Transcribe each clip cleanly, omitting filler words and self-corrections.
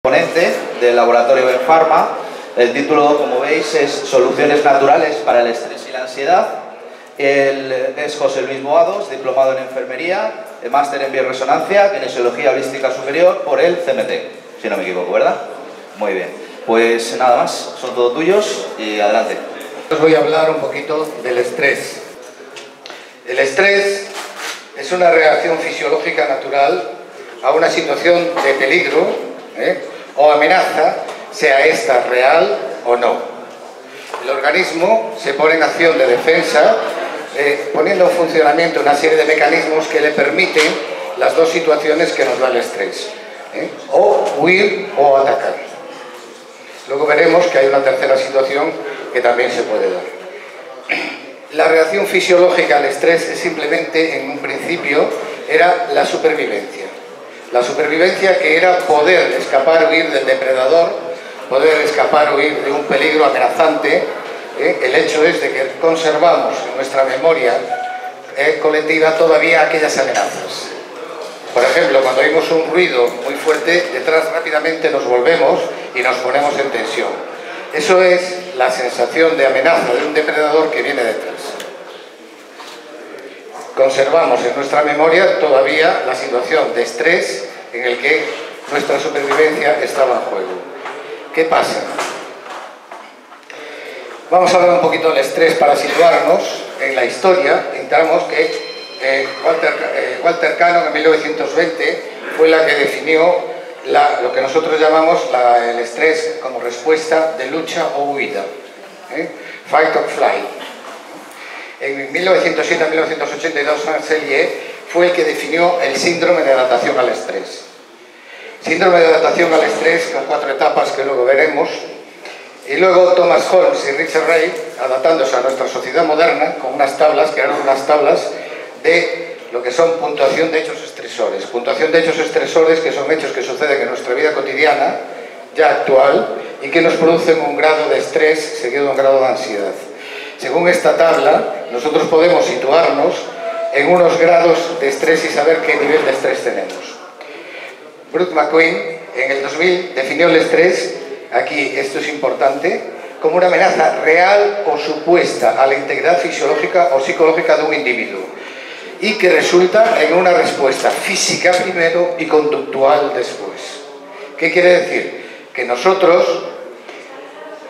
Ponente del laboratorio Benfarma. El título, como veis, es Soluciones naturales para el estrés y la ansiedad. Él es José Luis Boados, diplomado en enfermería, máster en bioresonancia, kinesiología holística superior por el CMT, si no me equivoco, ¿verdad? Muy bien. Pues nada más, son todos tuyos y adelante. Os voy a hablar un poquito del estrés. El estrés es una reacción fisiológica natural a una situación de peligro o amenaza, sea esta real o no. El organismo se pone en acción de defensa, poniendo en funcionamiento una serie de mecanismos que le permiten las dos situaciones que nos da el estrés, o huir o atacar. Luego veremos que hay una tercera situación que también se puede dar. La reacción fisiológica al estrés es simplemente, en un principio, era la supervivencia. La supervivencia, que era poder escapar, huir del depredador, poder escapar, huir de un peligro amenazante. El hecho es de que conservamos en nuestra memoria colectiva todavía aquellas amenazas. Por ejemplo, cuando oímos un ruido muy fuerte, detrás rápidamente nos volvemos y nos ponemos en tensión. Eso es la sensación de amenaza de un depredador que viene detrás. Conservamos en nuestra memoria todavía la situación de estrés en el que nuestra supervivencia estaba en juego. ¿Qué pasa? Vamos a hablar un poquito del estrés para situarnos en la historia. Entramos que Walter Cannon en 1920 fue la que definió lo que nosotros llamamos el estrés como respuesta de lucha o huida, fight or flight. En 1907 a 1982 Selye fue el que definió el síndrome de adaptación al estrés. Síndrome de adaptación al estrés con 4 etapas que luego veremos. Y luego Thomas Holmes y Richard Wright, adaptándose a nuestra sociedad moderna, con unas tablas, que eran unas tablas de lo que son puntuación de hechos estresores. Puntuación de hechos estresores, que son hechos que suceden en nuestra vida cotidiana, ya actual, y que nos producen un grado de estrés seguido de un grado de ansiedad. Según esta tabla, nosotros podemos situarnos en unos grados de estrés y saber qué nivel de estrés tenemos. Bruce McQueen, en el 2000, definió el estrés, aquí esto es importante, como una amenaza real o supuesta a la integridad fisiológica o psicológica de un individuo y que resulta en una respuesta física primero y conductual después. ¿Qué quiere decir? Que nosotros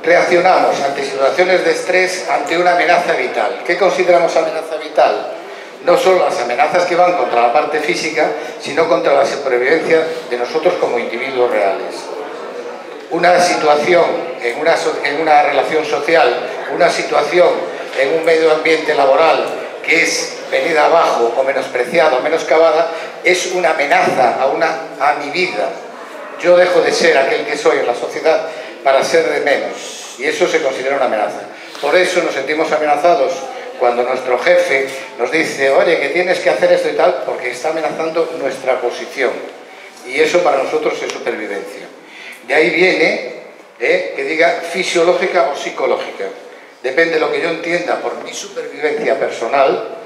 reaccionamos ante situaciones de estrés ante una amenaza vital. ¿Qué consideramos amenaza vital? No solo las amenazas que van contra la parte física, sino contra la supervivencia de nosotros como individuos reales. Una situación en una relación social, una situación en un medio ambiente laboral que es venida abajo o menospreciada o menoscabada, es una amenaza a mi vida. Yo dejo de ser aquel que soy en la sociedad para ser de menos, y eso se considera una amenaza. Por eso nos sentimos amenazados cuando nuestro jefe nos dice, oye, que tienes que hacer esto y tal, porque está amenazando nuestra posición, y eso para nosotros es supervivencia. De ahí viene que diga fisiológica o psicológica. Depende de lo que yo entienda por mi supervivencia personal,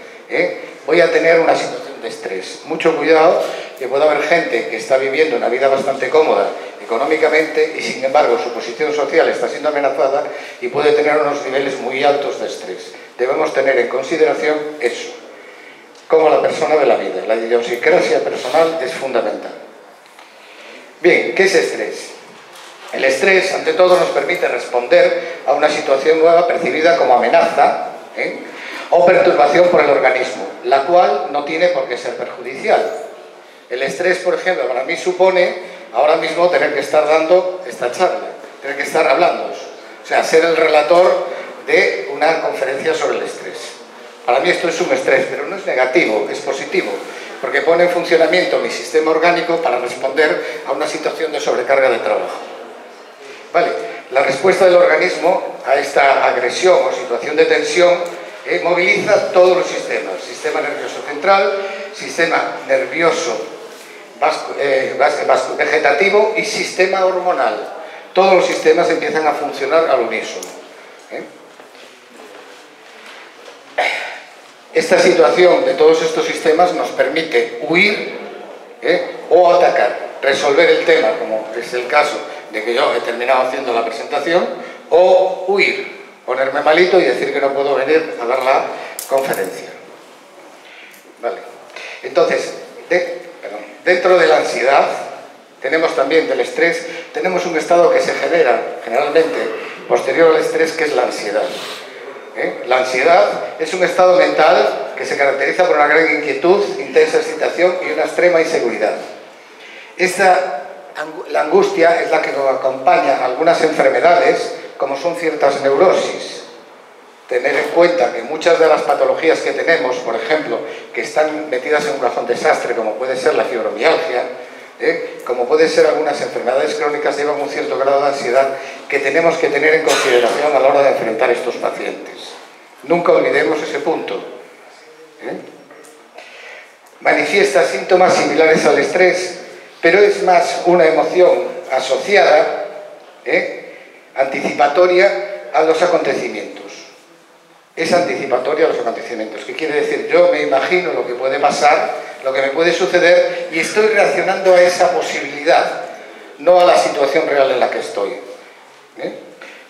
voy a tener una situación de estrés. Mucho cuidado, que puede haber gente que está viviendo una vida bastante cómoda económicamente y sin embargo su posición social está siendo amenazada y puede tener unos niveles muy altos de estrés. Debemos tener en consideración eso, como la persona de la vida. La idiosincrasia personal es fundamental. Bien, ¿qué es estrés? El estrés, ante todo, nos permite responder a una situación nueva percibida como amenaza o perturbación por el organismo, la cual no tiene por qué ser perjudicial. El estrés, por ejemplo, para mí supone ahora mismo tener que estar dando esta charla, tener que estar hablando, o sea, ser el relator de una conferencia sobre el estrés. Para mí esto es un estrés, pero no es negativo, es positivo, porque pone en funcionamiento mi sistema orgánico para responder a una situación de sobrecarga de trabajo. Vale, la respuesta del organismo a esta agresión o situación de tensión moviliza todos los sistemas, sistema nervioso central, sistema nervioso vegetativo y sistema hormonal. Todos los sistemas empiezan a funcionar al unísono. Esta situación de todos estos sistemas nos permite huir o atacar. resolver el tema, como es el caso de que yo he terminado haciendo la presentación, o huir, ponerme malito y decir que no puedo venir a dar la conferencia. Vale. Entonces, dentro de la ansiedad, tenemos también del estrés, tenemos un estado que se genera generalmente posterior al estrés, que es la ansiedad. La ansiedad es un estado mental que se caracteriza por una gran inquietud, intensa excitación y una extrema inseguridad. La angustia es la que acompaña a algunas enfermedades, como son ciertas neurosis. Tener en cuenta que muchas de las patologías que tenemos, por ejemplo, que están metidas en un cajón desastre, como puede ser la fibromialgia, como puede ser algunas enfermedades crónicas, llevan un cierto grado de ansiedad que tenemos que tener en consideración a la hora de enfrentar a estos pacientes. Nunca olvidemos ese punto. Manifiesta síntomas similares al estrés, pero es más una emoción asociada, anticipatoria a los acontecimientos. Es anticipatoria a los acontecimientos. ¿Qué quiere decir? Yo me imagino lo que puede pasar, lo que me puede suceder, y estoy reaccionando a esa posibilidad, no a la situación real en la que estoy.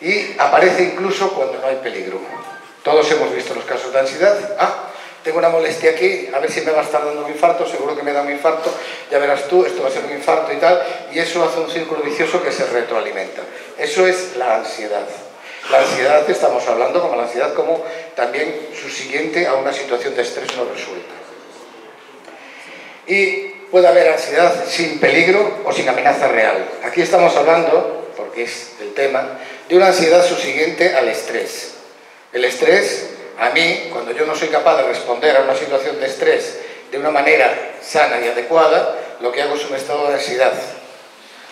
Y aparece incluso cuando no hay peligro. Todos hemos visto los casos de ansiedad. Tengo una molestia aquí, a ver si me va a estar dando un infarto, seguro que me da un infarto, ya verás tú, esto va a ser un infarto y tal, y eso hace un círculo vicioso que se retroalimenta. Eso es la ansiedad. La ansiedad, estamos hablando como la ansiedad como también subsiguiente a una situación de estrés no resuelta. Y puede haber ansiedad sin peligro o sin amenaza real. Aquí estamos hablando, porque es el tema, de una ansiedad subsiguiente al estrés. El estrés, a mí, cuando yo no soy capaz de responder a una situación de estrés de una manera sana y adecuada, lo que hago es un estado de ansiedad.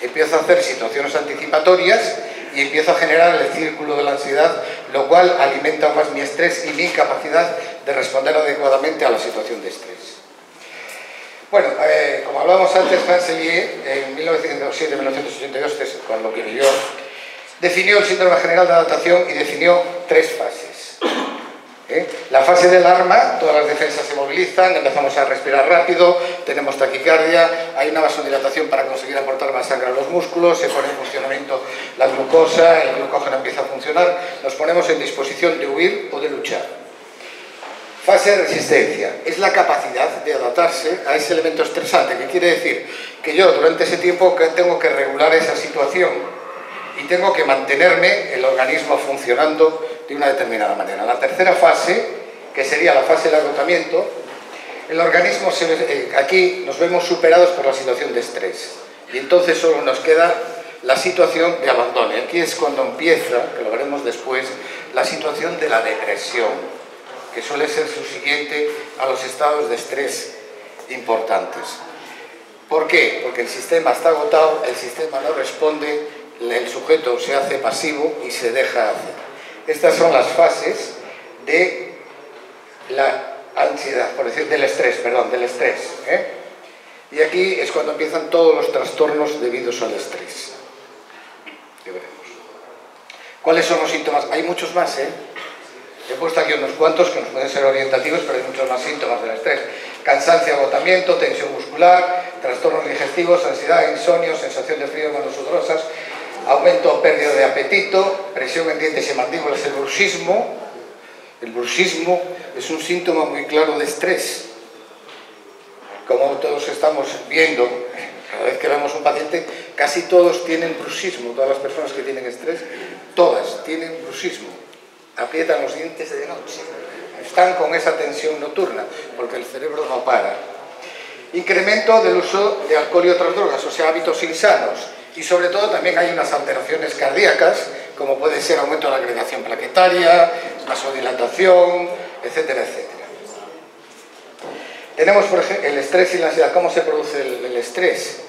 Empiezo a hacer situaciones anticipatorias y empiezo a generar el círculo de la ansiedad, lo cual alimenta más mi estrés y mi incapacidad de responder adecuadamente a la situación de estrés. Bueno, como hablábamos antes, Hansellier, en 1907-1982, con lo que vivió, definió el síndrome general de adaptación y definió 3 fases. La fase del alarma, todas las defensas se movilizan, empezamos a respirar rápido, tenemos taquicardia, hay una vasodilatación para conseguir aportar más sangre a los músculos, se pone en funcionamiento la glucosa, el glucógeno empieza a funcionar, nos ponemos en disposición de huir o de luchar. Fase de resistencia, es la capacidad de adaptarse a ese elemento estresante, que quiere decir que yo durante ese tiempo tengo que regular esa situación y tengo que mantenerme el organismo funcionando de una determinada manera. La tercera fase, que sería la fase del agotamiento, el organismo, aquí nos vemos superados por la situación de estrés y entonces solo nos queda la situación de abandono. Aquí es cuando empieza, que lo veremos después, la situación de la depresión, que suele ser subsiguiente a los estados de estrés importantes. ¿Por qué? Porque el sistema está agotado, el sistema no responde, el sujeto se hace pasivo y se deja hacer. Estas son las fases de la ansiedad, por decir, del estrés. Y aquí es cuando empiezan todos los trastornos debidos al estrés. Ya veremos. ¿Cuáles son los síntomas? Hay muchos más, He puesto aquí unos cuantos que nos pueden ser orientativos, pero hay muchos más síntomas del estrés. Cansancio, agotamiento, tensión muscular, trastornos digestivos, ansiedad, insomnio, sensación de frío, manos sudorosas, aumento o pérdida de apetito, presión en dientes y mandíbulas, el bruxismo. El bruxismo es un síntoma muy claro de estrés. Como todos estamos viendo, cada vez que vemos un paciente, casi todos tienen bruxismo. Todas las personas que tienen estrés, todas tienen bruxismo. Aprietan los dientes de noche. Están con esa tensión nocturna, porque el cerebro no para. Incremento del uso de alcohol y otras drogas, o sea, hábitos insanos. Y sobre todo también hay unas alteraciones cardíacas, como puede ser aumento de la agregación plaquetaria, vasodilatación, etcétera, etcétera. Tenemos, por ejemplo, el estrés y la ansiedad. ¿Cómo se produce el estrés?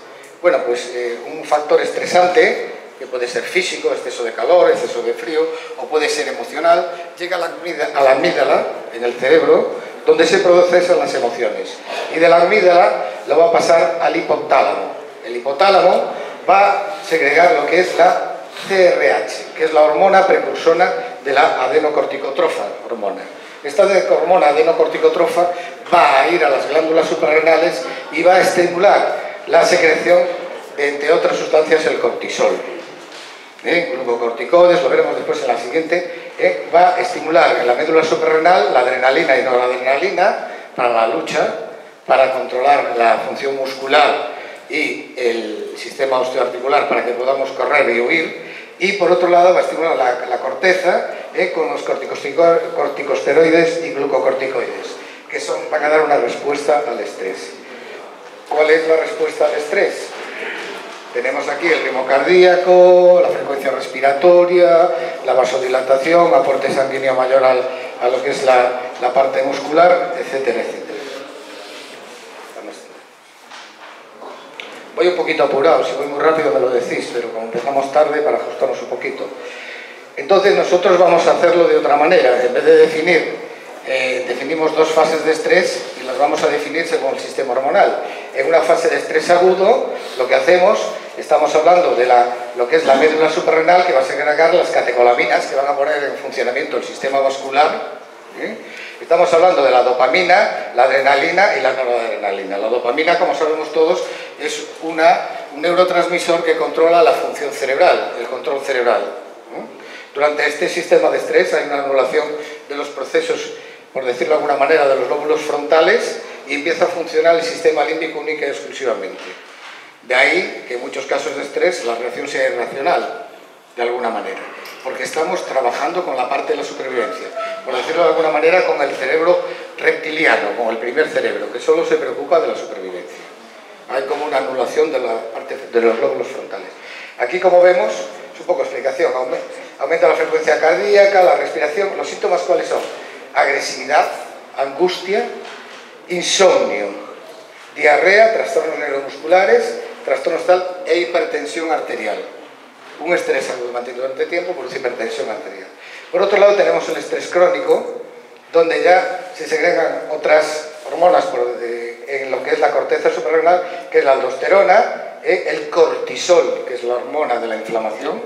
Bueno, pues un factor estresante, que puede ser físico, exceso de calor, exceso de frío, o puede ser emocional, llega a la amígdala, en el cerebro, donde se procesan las emociones. Y de la amígdala lo va a pasar al hipotálamo. El hipotálamo va a segregar lo que es la CRH, que es la hormona precursora de la adenocorticotrofa hormona. Esta hormona adenocorticotrofa va a ir a las glándulas suprarrenales y va a estimular la secreción de, entre otras sustancias, el cortisol. Glucocorticoides, lo veremos después en la siguiente, va a estimular en la médula suprarrenal la adrenalina y noradrenalina para la lucha, para controlar la función muscular y el sistema osteoarticular para que podamos correr y huir, y por otro lado va a estimular la corteza con los corticosteroides y glucocorticoides, que van a dar una respuesta al estrés. ¿Cuál es la respuesta al estrés? Tenemos aquí el ritmo cardíaco, la frecuencia respiratoria, la vasodilatación, aporte sanguíneo mayor a lo que es la parte muscular, etcétera, etcétera. Voy un poquito apurado, si voy muy rápido me lo decís, pero como empezamos tarde, para ajustarnos un poquito. Entonces nosotros vamos a hacerlo de otra manera. En vez de definimos dos fases de estrés y las vamos a definir según el sistema hormonal. En una fase de estrés agudo, lo que hacemos, estamos hablando de lo que es la médula suprarrenal, que va a segregar las catecolaminas que van a poner en funcionamiento el sistema vascular. Estamos hablando de la dopamina, la adrenalina y la noradrenalina. La dopamina, como sabemos todos, es un neurotransmisor que controla la función cerebral, el control cerebral. Durante este sistema de estrés hay una anulación de los procesos, por decirlo de alguna manera, de los lóbulos frontales, y empieza a funcionar el sistema límbico única y exclusivamente. De ahí que en muchos casos de estrés la reacción sea irracional, de alguna manera, porque estamos trabajando con la parte de la supervivencia, por decirlo de alguna manera, con el cerebro reptiliano, con el primer cerebro, que solo se preocupa de la supervivencia. Hay como una anulación de la parte de los lóbulos frontales. Aquí, como vemos, es un poco explicación, aumenta la frecuencia cardíaca, la respiración. ¿Los síntomas cuáles son? Agresividad, angustia, insomnio, diarrea, trastornos neuromusculares, trastornos tal e hipertensión arterial. Un estrés agudo mantenido durante tiempo produce hipertensión arterial. Por otro lado tenemos el estrés crónico, donde ya se segregan otras hormonas en lo que es la corteza suprarrenal, que es la aldosterona, el cortisol, que es la hormona de la inflamación,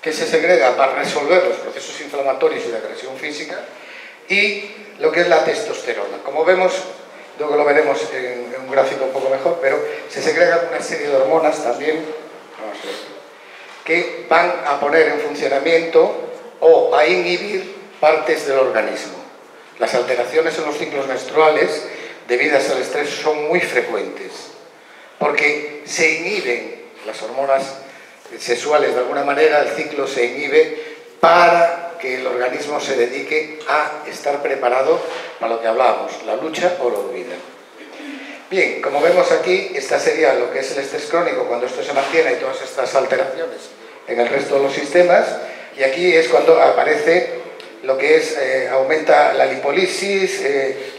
que se segrega para resolver los procesos inflamatorios y de agresión física, y lo que es la testosterona. Como vemos, luego lo veremos en un gráfico un poco mejor, pero se segregan una serie de hormonas también, vamos a ver, que van a poner en funcionamiento o a inhibir partes del organismo. Las alteraciones en los ciclos menstruales debidas al estrés son muy frecuentes, porque se inhiben las hormonas sexuales de alguna manera, el ciclo se inhibe para que el organismo se dedique a estar preparado para lo que hablábamos, la lucha o la huida. Bien, como vemos aquí, esta sería lo que es el estrés crónico cuando esto se mantiene y todas estas alteraciones en el resto de los sistemas, y aquí es cuando aparece lo que es, aumenta la lipolisis,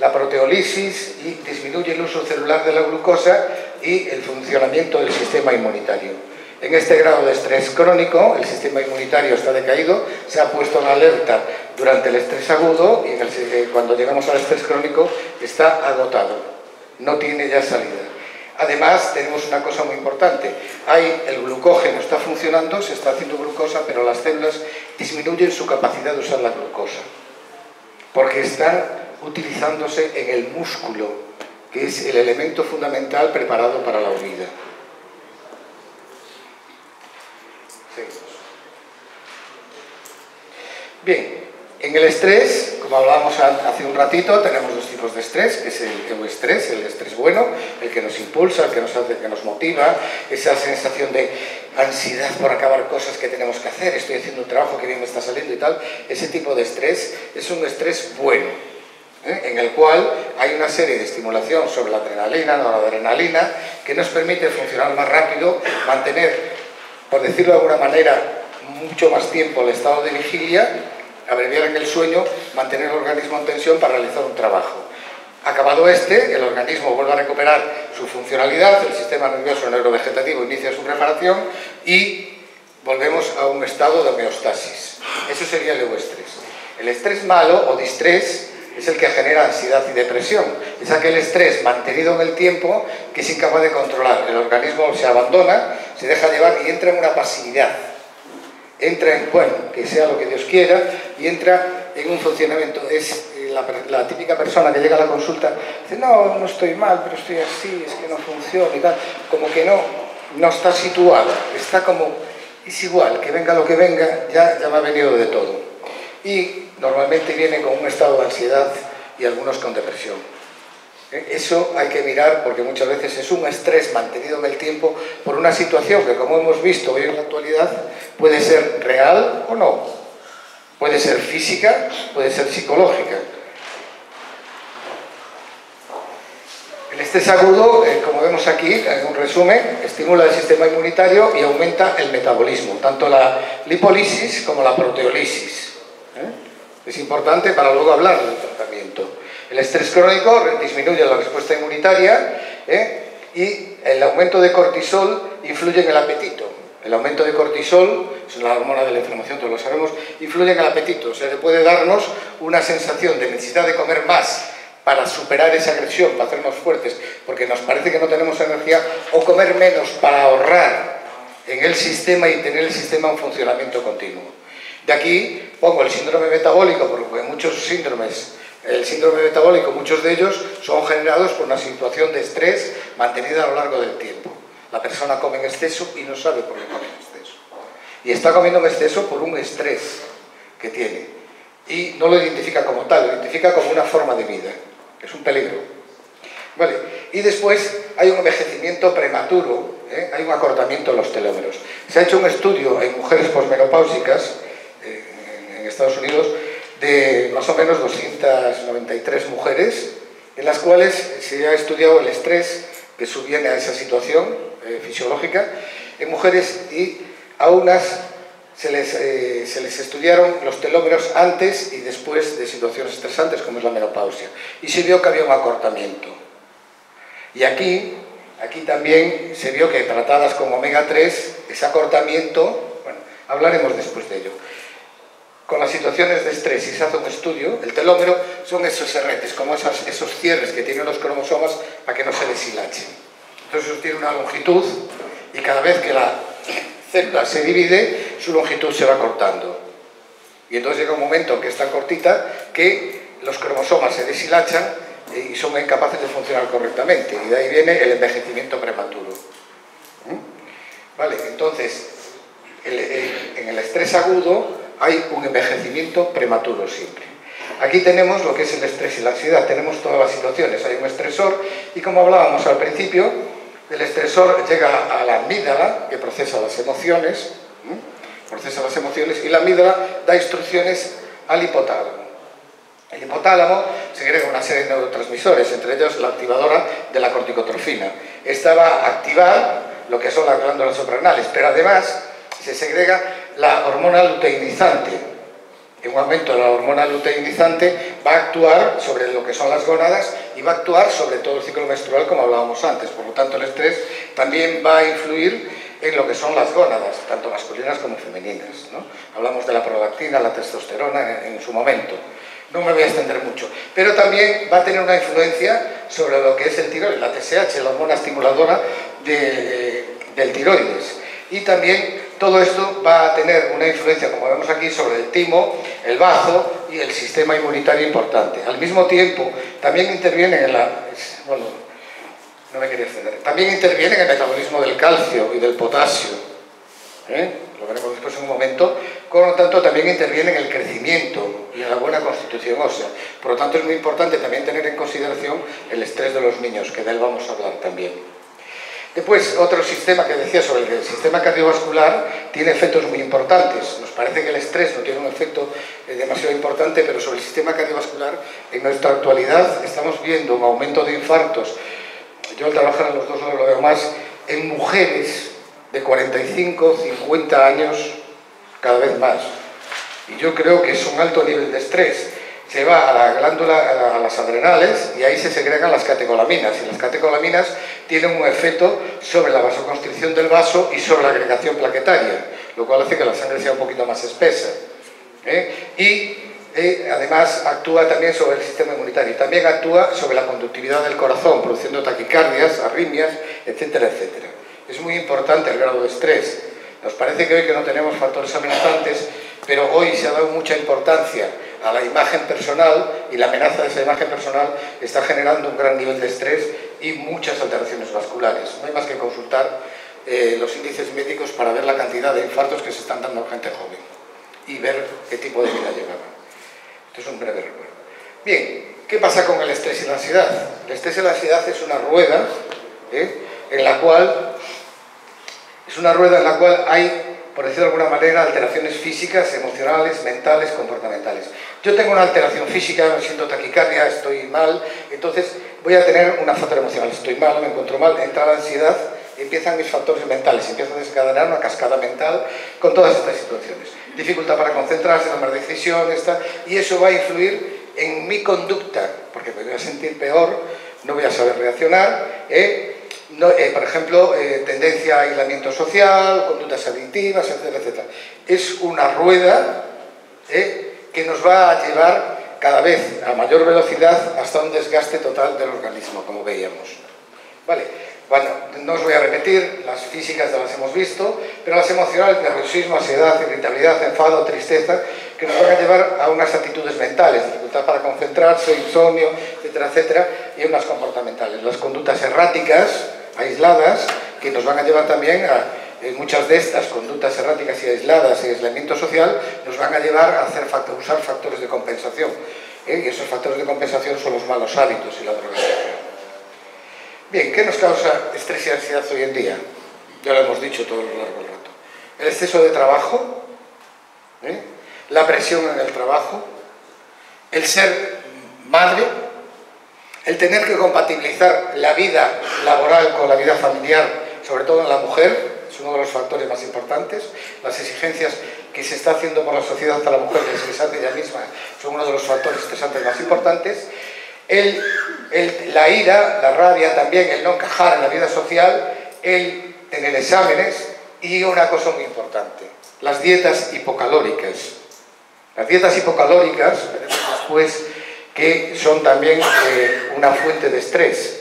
la proteólisis y disminuye el uso celular de la glucosa y el funcionamiento del sistema inmunitario. En este grado de estrés crónico, el sistema inmunitario está decaído, se ha puesto en alerta durante el estrés agudo y cuando llegamos al estrés crónico está agotado, no tiene ya salida. Además, tenemos una cosa muy importante, el glucógeno está funcionando, se está haciendo glucosa, pero las células disminuyen su capacidad de usar la glucosa, porque están utilizándose en el músculo, que es el elemento fundamental preparado para la huida. Bien, en el estrés, como hablábamos hace un ratito, tenemos dos tipos de estrés, que es el euestrés, el estrés bueno, el que nos impulsa, el que nos hace, que nos motiva, esa sensación de ansiedad por acabar cosas que tenemos que hacer, estoy haciendo un trabajo que bien me está saliendo y tal. Ese tipo de estrés es un estrés bueno, en el cual hay una serie de estimulación sobre la adrenalina, noradrenalina, que nos permite funcionar más rápido, mantener, por decirlo de alguna manera, mucho más tiempo el estado de vigilia, abreviar en el sueño, mantener el organismo en tensión para realizar un trabajo. Acabado el organismo vuelve a recuperar su funcionalidad, el sistema nervioso neurovegetativo inicia su preparación y volvemos a un estado de homeostasis. Eso sería el euestrés. El estrés malo o distrés es el que genera ansiedad y depresión. Es aquel estrés mantenido en el tiempo que es incapaz de controlar. El organismo se abandona, se deja llevar y entra en una pasividad. Entra en, bueno, que sea lo que Dios quiera, y entra en un funcionamiento. Es la típica persona que llega a la consulta, dice, no estoy mal, pero estoy así, es que no funciona y tal, como que no no está situada, está como, es igual, que venga lo que venga, ya me ha venido de todo. Y normalmente viene con un estado de ansiedad y algunos con depresión. Eso hay que mirar porque muchas veces es un estrés mantenido en el tiempo por una situación que, como hemos visto hoy en la actualidad, puede ser real o no. Puede ser física, puede ser psicológica. El estrés agudo, como vemos aquí, en un resumen, estimula el sistema inmunitario y aumenta el metabolismo, tanto la lipólisis como la proteólisis. Es importante para luego hablar del tratamiento. El estrés crónico disminuye la respuesta inmunitaria y el aumento de cortisol influye en el apetito. El aumento de cortisol, es la hormona de la inflamación, todos lo sabemos, influye en el apetito. O sea, puede darnos una sensación de necesidad de comer más para superar esa agresión, para hacernos fuertes, porque nos parece que no tenemos energía, o comer menos para ahorrar en el sistema y tener el sistema en funcionamiento continuo. De aquí pongo el síndrome metabólico, porque muchos síndromes, el síndrome metabólico, muchos de ellos son generados por una situación de estrés mantenida a lo largo del tiempo. La persona come en exceso y no sabe por qué come en exceso. Y está comiendo en exceso por un estrés que tiene. Y no lo identifica como tal, lo identifica como una forma de vida. Es un peligro. Vale. Y después hay un envejecimiento prematuro, hay un acortamiento de los telómeros. Se ha hecho un estudio en mujeres posmenopáusicas en Estados Unidos de más o menos 293 mujeres, en las cuales se ha estudiado el estrés que subviene a esa situación fisiológica en mujeres, y a unas se les estudiaron los telómeros antes y después de situaciones estresantes como es la menopausia, y se vio que había un acortamiento. Y aquí también se vio que tratadas con omega 3, ese acortamiento, bueno, hablaremos después de ello. Con las situaciones de estrés, si se hace un estudio, el telómero son esos herretes, como esos cierres que tienen los cromosomas para que no se deshilachen. Entonces eso tiene una longitud, y cada vez que la célula se divide, su longitud se va cortando. Y entonces llega un momento en que es tan cortita que los cromosomas se deshilachan y son incapaces de funcionar correctamente. Y de ahí viene el envejecimiento prematuro. Vale, entonces, en el estrés agudo hay un envejecimiento prematuro siempre. Aquí tenemos lo que es el estrés y la ansiedad, tenemos todas las situaciones, hay un estresor, y como hablábamos al principio, el estresor llega a la amígdala, que procesa las emociones, y la amígdala da instrucciones al hipotálamo. El hipotálamo segrega una serie de neurotransmisores, entre ellos la activadora de la corticotrofina. Esta va a activar lo que son las glándulas suprarrenales, pero además se segrega la hormona luteinizante. En un aumento de la hormona luteinizante va a actuar sobre lo que son las gónadas y va a actuar sobre todo el ciclo menstrual, como hablábamos antes. Por lo tanto, el estrés también va a influir en lo que son las gónadas, tanto masculinas como femeninas, ¿no? Hablamos de la prolactina, la testosterona en su momento. No me voy a extender mucho. Pero también va a tener una influencia sobre lo que es el tiroides, la TSH, la hormona estimuladora del tiroides. Y también todo esto va a tener una influencia, como vemos aquí, sobre el timo, el bazo y el sistema inmunitario importante. Al mismo tiempo, también interviene en también interviene en el metabolismo del calcio y del potasio. Lo veremos después en un momento. Por lo tanto, también interviene en el crecimiento y en la buena constitución ósea. Por lo tanto, es muy importante también tener en consideración el estrés de los niños, que de él vamos a hablar también. Después, otro sistema que decía sobre el sistema cardiovascular tiene efectos muy importantes. Nos parece que el estrés no tiene un efecto demasiado importante, pero sobre el sistema cardiovascular, en nuestra actualidad, estamos viendo un aumento de infartos. Yo al trabajar en los dos lo veo más en mujeres de 45, 50 años, cada vez más. Y yo creo que es un alto nivel de estrés. Se va a la glándula, a las adrenales, y ahí se segregan las catecolaminas, y las catecolaminas tienen un efecto sobre la vasoconstricción del vaso y sobre la agregación plaquetaria, lo cual hace que la sangre sea un poquito más espesa. Y además actúa también sobre el sistema inmunitario, y también actúa sobre la conductividad del corazón, produciendo taquicardias, arritmias, etcétera, etcétera. Es muy importante el grado de estrés. Nos parece que hoy que no tenemos factores amenazantes, pero hoy se ha dado mucha importancia a la imagen personal, y la amenaza de esa imagen personal está generando un gran nivel de estrés y muchas alteraciones vasculares. No hay más que consultar los índices médicos para ver la cantidad de infartos que se están dando a gente joven y ver qué tipo de vida llevaba. Esto es un breve recuerdo. Bien, ¿qué pasa con el estrés y la ansiedad? El estrés y la ansiedad es una rueda en la cual hay, por decirlo de alguna manera, alteraciones físicas, emocionales, mentales, comportamentales. Yo tengo una alteración física, me siento taquicardia, estoy mal, entonces voy a tener una factor emocional, estoy mal, me encuentro mal, entra la ansiedad, empiezan mis factores mentales, empiezo a desencadenar una cascada mental con todas estas situaciones. Dificultad para concentrarse, tomar decisiones, y eso va a influir en mi conducta, porque me voy a sentir peor, no voy a saber reaccionar, por ejemplo, tendencia a aislamiento social, conductas adictivas, etcétera, etcétera. Es una rueda que nos va a llevar cada vez a mayor velocidad hasta un desgaste total del organismo, como veíamos. ¿Vale? Bueno, no os voy a repetir, las físicas ya las hemos visto, pero las emocionales, nerviosismo, ansiedad, irritabilidad, enfado, tristeza, que nos van a llevar a unas actitudes mentales, dificultad para concentrarse, insomnio, etcétera, etcétera, y unas comportamentales. Las conductas erráticas, aisladas, que nos van a llevar también a muchas de estas conductas erráticas y aisladas y aislamiento social, nos van a llevar a usar factores de compensación. Y esos factores de compensación son los malos hábitos y la drogadicción. Bien, ¿qué nos causa estrés y ansiedad hoy en día? Ya lo hemos dicho todo lo largo del rato. El exceso de trabajo, la presión en el trabajo, el ser madre, el tener que compatibilizar la vida laboral con la vida familiar, sobre todo en la mujer, es uno de los factores más importantes. Las exigencias que se está haciendo por la sociedad a la mujer, que se les hace ella misma, son uno de los factores estresantes más importantes. La ira, la rabia también, el no encajar en la vida social, el tener exámenes y una cosa muy importante, las dietas hipocalóricas. Las dietas hipocalóricas, veremos después, que son también una fuente de estrés,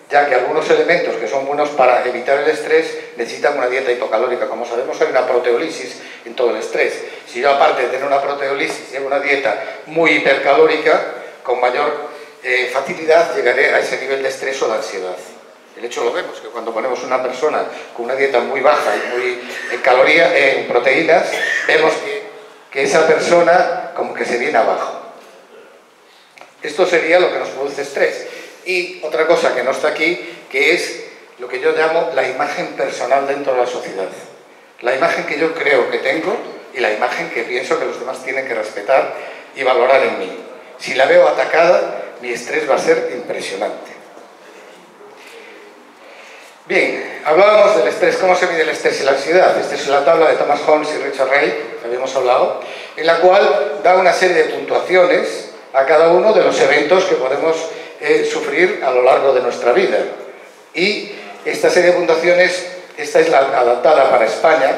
ya que algunos elementos que son buenos para evitar el estrés necesitan una dieta hipocalórica. Como sabemos, hay una proteólisis en todo el estrés. Si yo, aparte de tener una proteólisis, llevo una dieta muy hipercalórica, con mayor facilidad llegaré a ese nivel de estrés o de ansiedad. De hecho lo vemos, que cuando ponemos una persona con una dieta muy baja y muy en proteínas, vemos que esa persona como que se viene abajo. Esto sería lo que nos produce estrés. Y otra cosa que no está aquí, que es lo que yo llamo la imagen personal dentro de la sociedad. La imagen que yo creo que tengo y la imagen que pienso que los demás tienen que respetar y valorar en mí. Si la veo atacada, mi estrés va a ser impresionante. Bien, hablábamos del estrés. ¿Cómo se mide el estrés y la ansiedad? Esta es la tabla de Thomas Holmes y Richard Reid, que habíamos hablado, en la cual da una serie de puntuaciones a cada uno de los eventos que podemos sufrir a lo largo de nuestra vida. Y esta serie de puntuaciones, esta es la adaptada para España,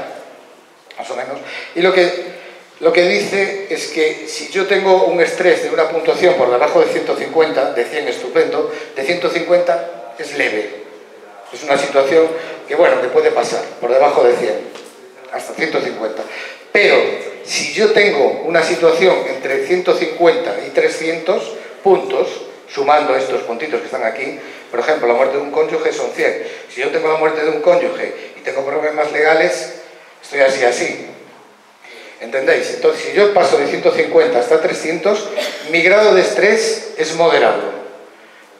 más o menos, y lo que dice es que si yo tengo un estrés de una puntuación por debajo de 150, de 100 estupendo, de 150 es leve. Es una situación que, bueno, que puede pasar por debajo de 100, hasta 150. Pero si yo tengo una situación entre 150 y 300 puntos, sumando estos puntitos que están aquí, por ejemplo, la muerte de un cónyuge son 100. Si yo tengo la muerte de un cónyuge y tengo problemas legales, estoy así. ¿Entendéis? Entonces, si yo paso de 150 hasta 300, mi grado de estrés es moderado.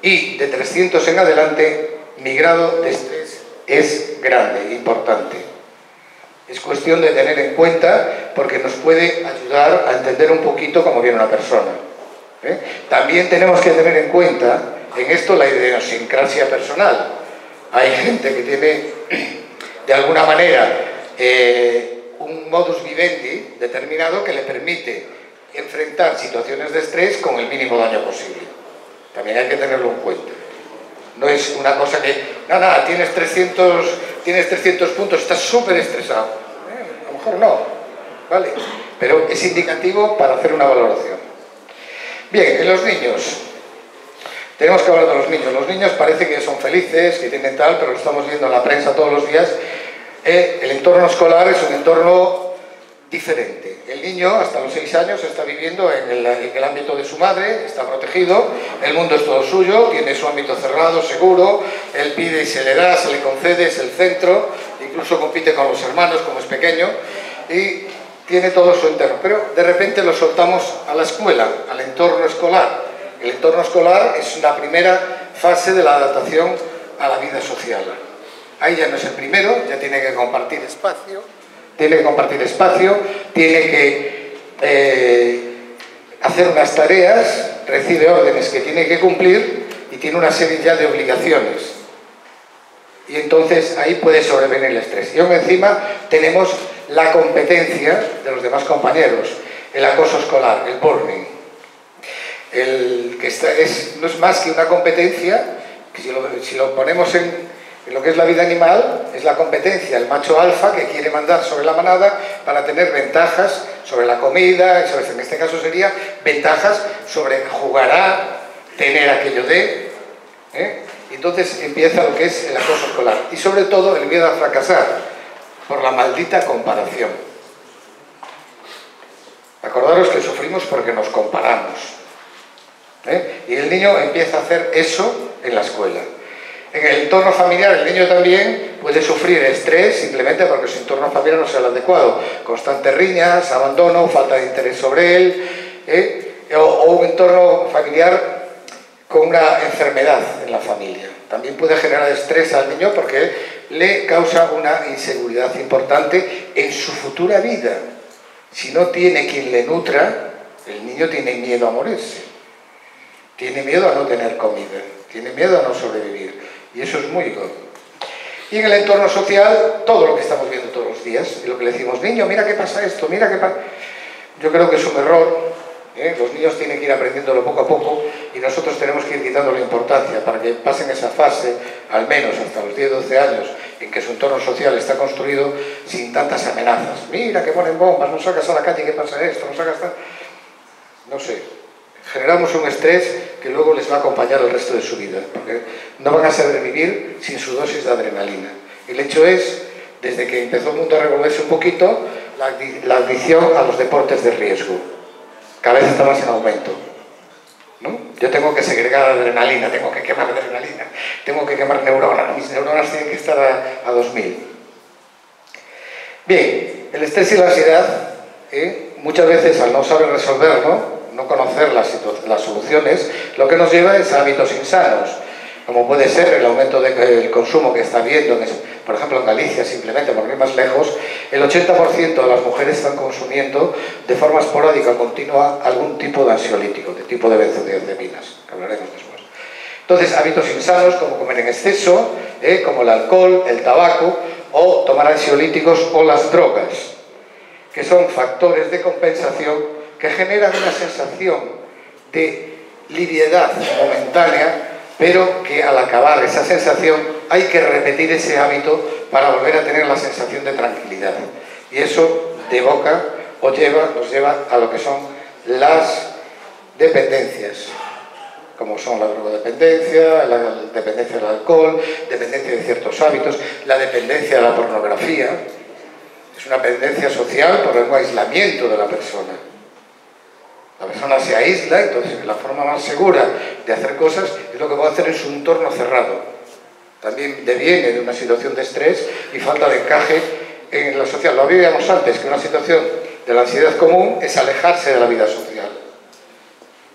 Y de 300 en adelante, mi grado de estrés es grande, importante. Es cuestión de tener en cuenta, porque nos puede ayudar a entender un poquito cómo viene una persona. También tenemos que tener en cuenta en esto la idiosincrasia personal. Hay gente que tiene, de alguna manera, un modus vivendi determinado que le permite enfrentar situaciones de estrés con el mínimo daño posible. También hay que tenerlo en cuenta. No es una cosa que, nada, tienes 300 puntos, estás súper estresado. A lo mejor no, ¿vale? Pero es indicativo para hacer una valoración. Bien, en los niños. Tenemos que hablar de los niños. Los niños parece que son felices, que tienen tal, pero lo estamos viendo en la prensa todos los días. El entorno escolar es un entorno diferente. El niño hasta los 6 años está viviendo en el ámbito de su madre, está protegido, el mundo es todo suyo, tiene su ámbito cerrado, seguro, él pide y se le da, se le concede, es el centro, incluso compite con los hermanos como es pequeño y tiene todo su entorno. Pero de repente lo soltamos a la escuela, al entorno escolar. El entorno escolar es una primera fase de la adaptación a la vida social. Ahí ya no es el primero, ya tiene que compartir espacio, tiene que hacer unas tareas, recibe órdenes que tiene que cumplir y tiene una serie ya de obligaciones. Y entonces ahí puede sobrevenir el estrés. Y aún encima tenemos la competencia de los demás compañeros, el acoso escolar, el bullying. No es más que una competencia, que si lo ponemos en lo que es la vida animal, es la competencia, el macho alfa que quiere mandar sobre la manada para tener ventajas sobre la comida, en este caso sería ventajas sobre jugar a, tener aquello de... Y entonces empieza lo que es el acoso escolar. Y sobre todo el miedo a fracasar, por la maldita comparación. Acordaros que sufrimos porque nos comparamos. Y el niño empieza a hacer eso en la escuela. En el entorno familiar el niño también puede sufrir estrés simplemente porque su entorno familiar no sea el adecuado. Constantes riñas, abandono, falta de interés sobre él, o un entorno familiar con una enfermedad en la familia. También puede generar estrés al niño porque le causa una inseguridad importante en su futura vida. Si no tiene quien le nutra, el niño tiene miedo a morirse, tiene miedo a no tener comida, tiene miedo a no sobrevivir. Y eso es muy gordo. Y en el entorno social, todo lo que estamos viendo todos los días, y lo que le decimos, niño, mira qué pasa esto, mira qué pasa... Yo creo que es un error. Los niños tienen que ir aprendiéndolo poco a poco y nosotros tenemos que ir quitando la importancia para que pasen esa fase, al menos hasta los 10-12 años, en que su entorno social está construido sin tantas amenazas. Mira que ponen bombas, no sacas a la calle, ¿qué pasa esto? No sacas... No sé. Generamos un estrés que luego les va a acompañar el resto de su vida, porque no van a saber vivir sin su dosis de adrenalina. El hecho es, desde que empezó el mundo a revolverse un poquito, la adicción a los deportes de riesgo. Cada vez está más en aumento, ¿no? Yo tengo que segregar adrenalina, tengo que quemar adrenalina, tengo que quemar neuronas, mis neuronas tienen que estar a 2000. Bien, el estrés y la ansiedad, muchas veces al no saber resolverlo, no conocer las soluciones, lo que nos lleva es a hábitos insanos, como puede ser el aumento del consumo que está habiendo, por ejemplo en Galicia, simplemente por ir más lejos, el 80% de las mujeres están consumiendo de forma esporádica, continua, algún tipo de ansiolítico, de tipo de benzodiazepinas, que hablaremos después. Entonces, hábitos insanos como comer en exceso, como el alcohol, el tabaco, o tomar ansiolíticos o las drogas, que son factores de compensación que generan una sensación de liviedad momentánea, pero que al acabar esa sensación hay que repetir ese hábito para volver a tener la sensación de tranquilidad. Y eso devoca o nos lleva a lo que son las dependencias, como son la drogodependencia, la dependencia del alcohol, dependencia de ciertos hábitos, la dependencia de la pornografía. Es una dependencia social por el aislamiento de la persona. La persona se aísla, entonces la forma más segura de hacer cosas es lo que puede hacer en su entorno cerrado. También deviene de una situación de estrés y falta de encaje en la sociedad. Lo habíamos antes, que una situación de la ansiedad común es alejarse de la vida social.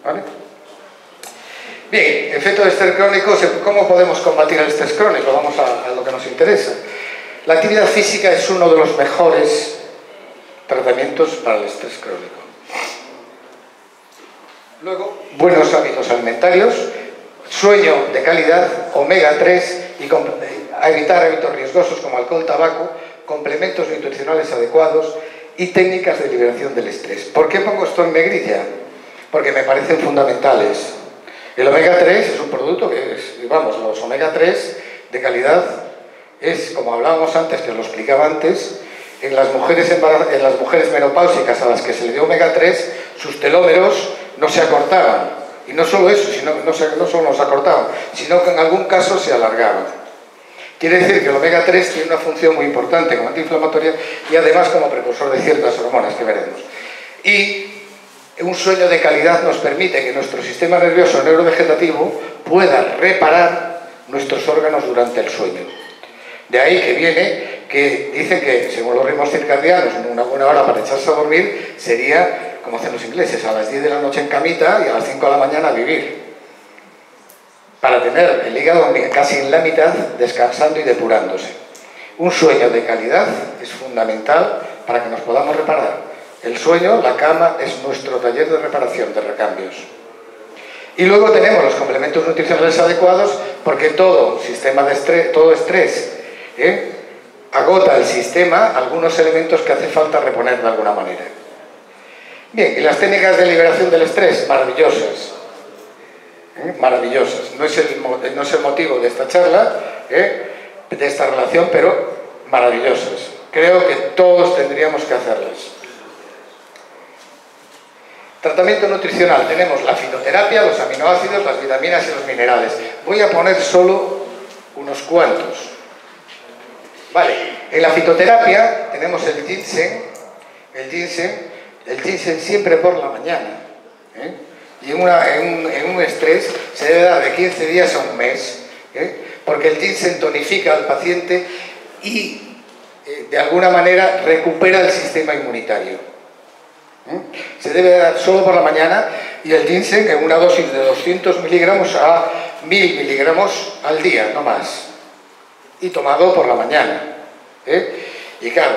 ¿Vale? Bien, efecto de estrés crónico, ¿cómo podemos combatir el estrés crónico? Vamos a lo que nos interesa. La actividad física es uno de los mejores tratamientos para el estrés crónico. Luego, buenos hábitos alimentarios, sueño de calidad, omega 3 y a evitar hábitos riesgosos como alcohol, tabaco, complementos nutricionales adecuados y técnicas de liberación del estrés. ¿Por qué pongo esto en negrilla? Porque me parecen fundamentales. El omega 3 es un producto que es, vamos, los omega 3 de calidad es, como hablábamos antes, que os lo explicaba antes, en las mujeres menopáusicas a las que se le dio omega 3, sus telómeros no se acortaban. Y no solo eso, no solo no se acortaban, sino que en algún caso se alargaban. Quiere decir que el omega 3 tiene una función muy importante como antiinflamatoria y además como precursor de ciertas hormonas que veremos. Y un sueño de calidad nos permite que nuestro sistema nervioso neurovegetativo pueda reparar nuestros órganos durante el sueño. De ahí que viene que dicen que, según los ritmos circadianos, una buena hora para echarse a dormir sería, como hacen los ingleses, a las 10 de la noche en camita y a las 5 de la mañana a vivir. Para tener el hígado casi en la mitad, descansando y depurándose. Un sueño de calidad es fundamental para que nos podamos reparar. El sueño, la cama, es nuestro taller de reparación, de recambios. Y luego tenemos los complementos nutricionales adecuados, porque todo sistema de estrés, todo estrés, agota el sistema algunos elementos que hace falta reponer de alguna manera. Bien, y las técnicas de liberación del estrés, maravillosas. Maravillosas. No es el motivo de esta charla, de esta relación, pero maravillosas. Creo que todos tendríamos que hacerlas. Tratamiento nutricional. Tenemos la fitoterapia, los aminoácidos, las vitaminas y los minerales. Voy a poner solo unos cuantos. Vale, en la fitoterapia tenemos el ginseng siempre por la mañana. Y en un estrés se debe dar de 15 días a un mes, porque el ginseng tonifica al paciente y de alguna manera recupera el sistema inmunitario. Se debe dar solo por la mañana y el ginseng en una dosis de 200 miligramos a 1000 miligramos al día, no más. Y tomado por la mañana. Y claro,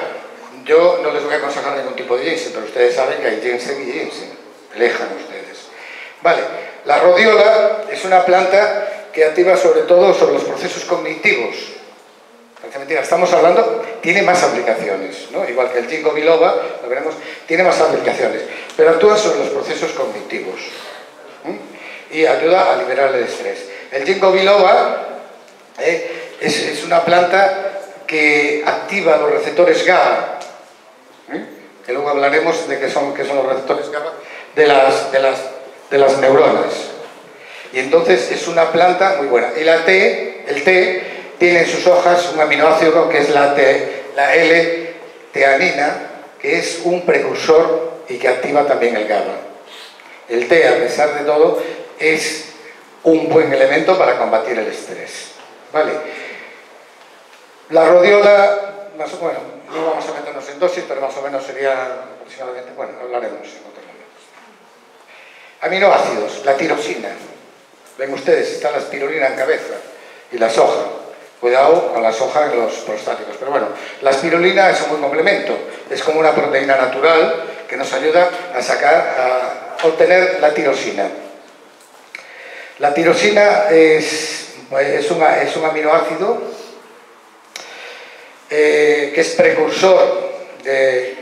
yo no les voy a aconsejar ningún tipo de ginseng, pero ustedes saben que hay ginseng y ginseng. Elijan ustedes. Vale, la rodiola es una planta que activa sobre todo sobre los procesos cognitivos. Parece mentira, estamos hablando, tiene más aplicaciones, ¿no? Igual que el ginkgo biloba, lo veremos, tiene más aplicaciones, pero actúa sobre los procesos cognitivos y ayuda a liberar el estrés. El ginkgo biloba es una planta que activa los receptores GABA, que luego hablaremos de qué son los receptores GABA de las neuronas. Y entonces es una planta muy buena. Y el té tiene en sus hojas un aminoácido que es la L-teanina, que es un precursor y que activa también el GABA. El té, a pesar de todo, es un buen elemento para combatir el estrés. ¿Vale? La rodiola, bueno, no vamos a meternos en dosis, pero más o menos sería aproximadamente, bueno, hablaremos en otro momento. Aminoácidos, la tirosina. Ven ustedes, está la espirulina en cabeza y la soja. Cuidado con la soja en los prostáticos. Pero bueno, la espirulina es un buen complemento. Es como una proteína natural que nos ayuda a obtener la tirosina. La tirosina es un aminoácido que es precursor de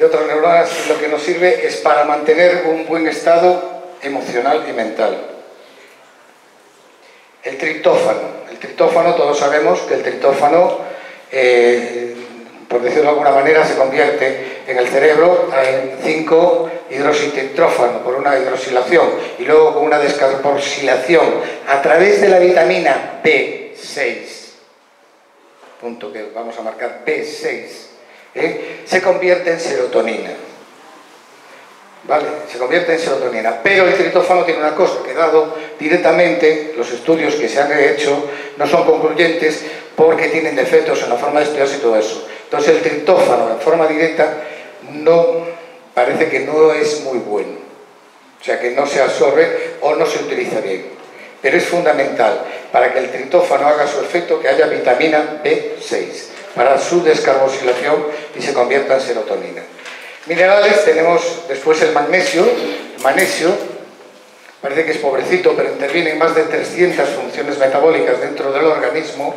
otras neuronas, y lo que nos sirve es para mantener un buen estado emocional y mental. El triptófano, todos sabemos que el triptófano, por decirlo de alguna manera, se convierte en el cerebro en 5-hidroxitriptófano por una hidrosilación y luego con una descarboxilación a través de la vitamina B6, punto que vamos a marcar B6, se convierte en serotonina. ¿Vale? Se convierte en serotonina. Pero el triptófano tiene una cosa, que dado directamente, los estudios que se han hecho no son concluyentes porque tienen defectos en la forma de estudiarse y todo eso. Entonces el triptófano en forma directa parece que no es muy bueno. O sea que no se absorbe o no se utiliza bien. Pero es fundamental para que el triptófano haga su efecto que haya vitamina B6 para su descarboxilación y se convierta en serotonina. Minerales, tenemos después el magnesio. El magnesio parece que es pobrecito, pero interviene en más de 300 funciones metabólicas dentro del organismo.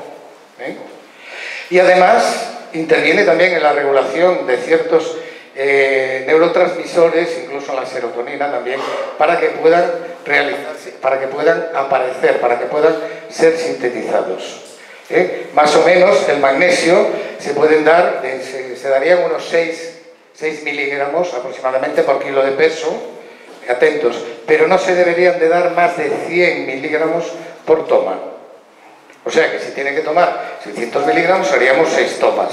Y además interviene también en la regulación de ciertos neurotransmisores, incluso la serotonina también, para que puedan realizarse, para que puedan aparecer, para que puedan ser sintetizados. Más o menos el magnesio se pueden dar, se darían unos 6 miligramos aproximadamente por kilo de peso, atentos, pero no se deberían de dar más de 100 miligramos por toma. O sea que si tiene que tomar 600 miligramos haríamos 6 tomas.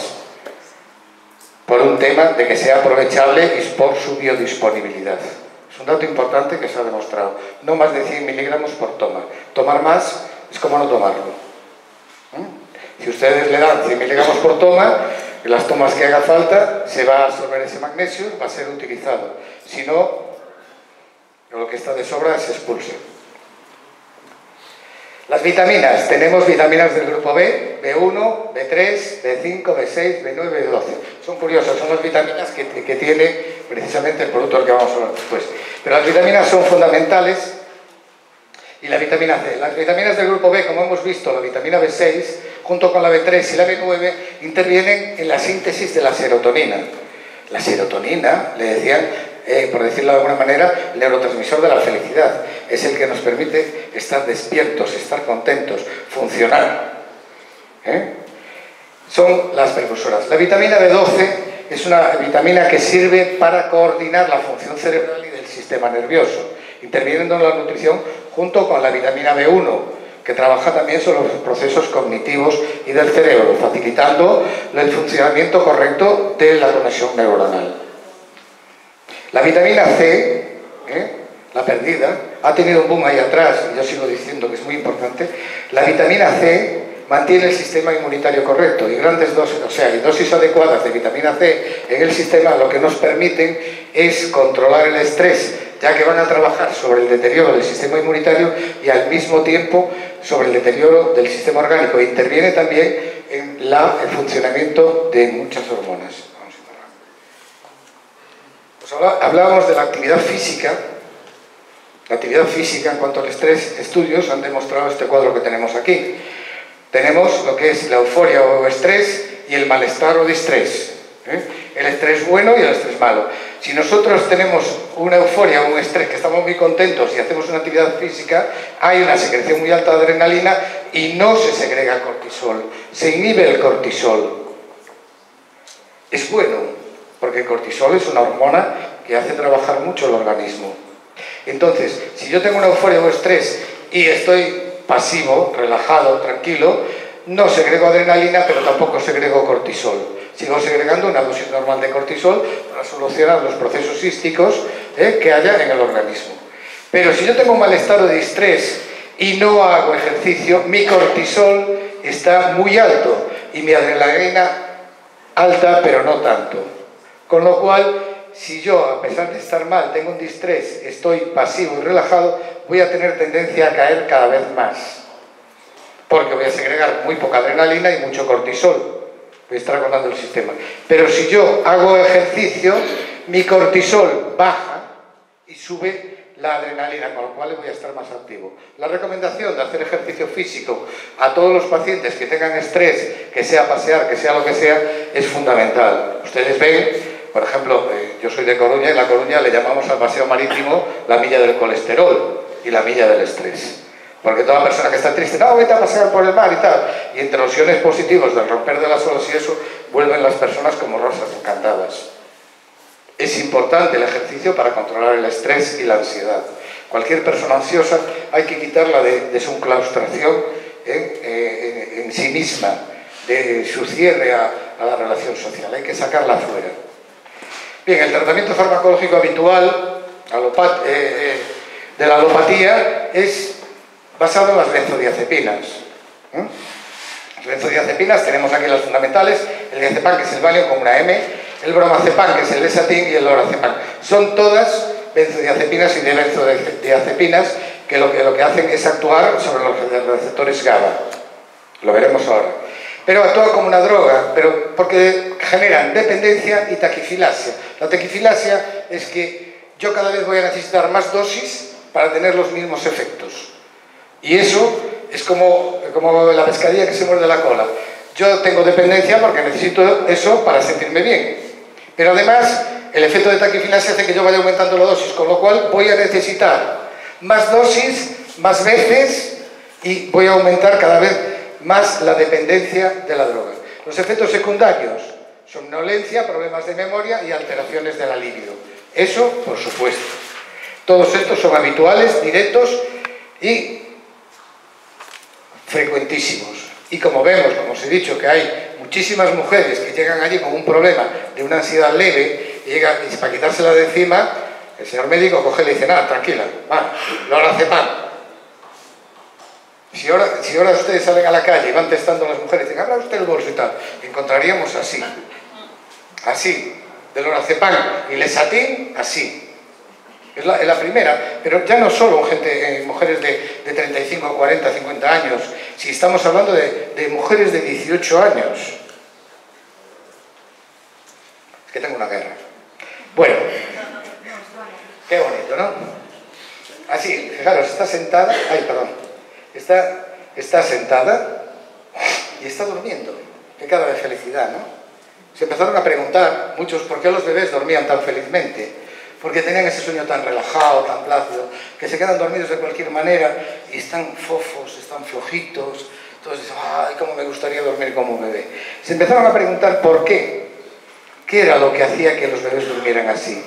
Por un tema de que sea aprovechable y por su biodisponibilidad. Es un dato importante que se ha demostrado. No más de 100 miligramos por toma. Tomar más es como no tomarlo. Si ustedes le dan 100 miligramos por toma, en las tomas que haga falta, se va a absorber ese magnesio, va a ser utilizado. Si no, lo que está de sobra se expulsa. Las vitaminas. Tenemos vitaminas del grupo B, B1, B3, B5, B6, B9 y B12. Son curiosas, son las vitaminas que tiene precisamente el producto del que vamos a hablar después. Pero las vitaminas son fundamentales. Y la vitamina C. Las vitaminas del grupo B, como hemos visto, la vitamina B6, junto con la B3 y la B9, intervienen en la síntesis de la serotonina. La serotonina, le decían, por decirlo de alguna manera, el neurotransmisor de la felicidad. Es el que nos permite estar despiertos, estar contentos, funcionar. Son las precursoras. La vitamina B12 es una vitamina que sirve para coordinar la función cerebral y del sistema nervioso, interviniendo en la nutrición junto con la vitamina B1, que trabaja también sobre los procesos cognitivos y del cerebro, facilitando el funcionamiento correcto de la conexión neuronal. La vitamina C, la perdida, ha tenido un boom ahí atrás, y yo sigo diciendo que es muy importante. La vitamina C mantiene el sistema inmunitario correcto y grandes dosis, o sea, y dosis adecuadas de vitamina C en el sistema lo que nos permiten es controlar el estrés, ya que van a trabajar sobre el deterioro del sistema inmunitario y al mismo tiempo sobre el deterioro del sistema orgánico. Interviene también en el funcionamiento de muchas hormonas. Hablábamos de la actividad física. La actividad física en cuanto al estrés, estudios han demostrado este cuadro que tenemos aquí. Tenemos lo que es la euforia o estrés y el malestar o distrés. El estrés bueno y el estrés malo. Si nosotros tenemos una euforia o un estrés que estamos muy contentos y hacemos una actividad física, hay una secreción muy alta de adrenalina y no se segrega cortisol, se inhibe el cortisol. Es bueno, porque el cortisol es una hormona que hace trabajar mucho el organismo. Entonces, si yo tengo una euforia o estrés y estoy pasivo, relajado, tranquilo, no segrego adrenalina, pero tampoco segrego cortisol. Sigo segregando una dosis normal de cortisol para solucionar los procesos sísticos que haya en el organismo. Pero si yo tengo un malestar de estrés y no hago ejercicio, mi cortisol está muy alto y mi adrenalina alta, pero no tanto. Con lo cual, si yo, a pesar de estar mal, tengo un distrés, estoy pasivo y relajado, voy a tener tendencia a caer cada vez más. Porque voy a segregar muy poca adrenalina y mucho cortisol. Voy a estar agotando el sistema. Pero si yo hago ejercicio, mi cortisol baja y sube la adrenalina, con lo cual voy a estar más activo. La recomendación de hacer ejercicio físico a todos los pacientes que tengan estrés, que sea pasear, que sea lo que sea, es fundamental. Ustedes ven, por ejemplo, yo soy de Coruña, y en La Coruña le llamamos al paseo marítimo la milla del colesterol y la milla del estrés. Porque toda persona que está triste, no, vete a pasear por el mar y tal. Y entre los iones positivos del romper de las olas y eso, vuelven las personas como rosas encantadas. Es importante el ejercicio para controlar el estrés y la ansiedad. Cualquier persona ansiosa hay que quitarla de su enclaustración en sí misma, de su cierre a la relación social. Hay que sacarla afuera. Bien, el tratamiento farmacológico habitual de la alopatía es basado en las benzodiazepinas. Las benzodiazepinas, tenemos aquí las fundamentales, el diazepam, que es el Valium con una M, el bromazepam, que es el Esatin, y el lorazepam. Son todas benzodiazepinas y de benzodiazepinas que lo que hacen es actuar sobre los receptores GABA. Lo veremos ahora. Pero actúan como una droga, porque generan dependencia y taquifilasia. La taquifilasia es que yo cada vez voy a necesitar más dosis para tener los mismos efectos. Y eso es como la pescadilla que se muerde la cola. Yo tengo dependencia porque necesito eso para sentirme bien. Pero además, el efecto de taquifilasia hace que yo vaya aumentando la dosis, con lo cual voy a necesitar más dosis, más veces, y voy a aumentar cada vez más la dependencia de la droga. Los efectos secundarios: somnolencia, problemas de memoria y alteraciones de la libido. Eso, por supuesto. Todos estos son habituales, directos y frecuentísimos. Y como vemos, como os he dicho, que hay muchísimas mujeres que llegan allí con un problema de una ansiedad leve y para quitársela de encima, el señor médico coge y le dice, nada, tranquila, va, lorazepam. Si ahora ustedes salen a la calle y van testando a las mujeres y dicen, habla usted el bolso y tal, encontraríamos así, de lorazepam y lesatin, así. Es la primera, pero ya no solo mujeres de 35, 40, 50 años, si estamos hablando de mujeres de 18 años. Es que tengo una guerra. Bueno, qué bonito, ¿no? Así, fijaros, está sentada, está sentada y está durmiendo. Qué cara de felicidad, ¿no? Se empezaron a preguntar muchos por qué los bebés dormían tan felizmente. Porque tenían ese sueño tan relajado, tan plácido, que se quedan dormidos de cualquier manera y están fofos, están flojitos. Entonces dicen, ay, cómo me gustaría dormir como un bebé. Se empezaron a preguntar por qué. ¿Qué era lo que hacía que los bebés durmieran así?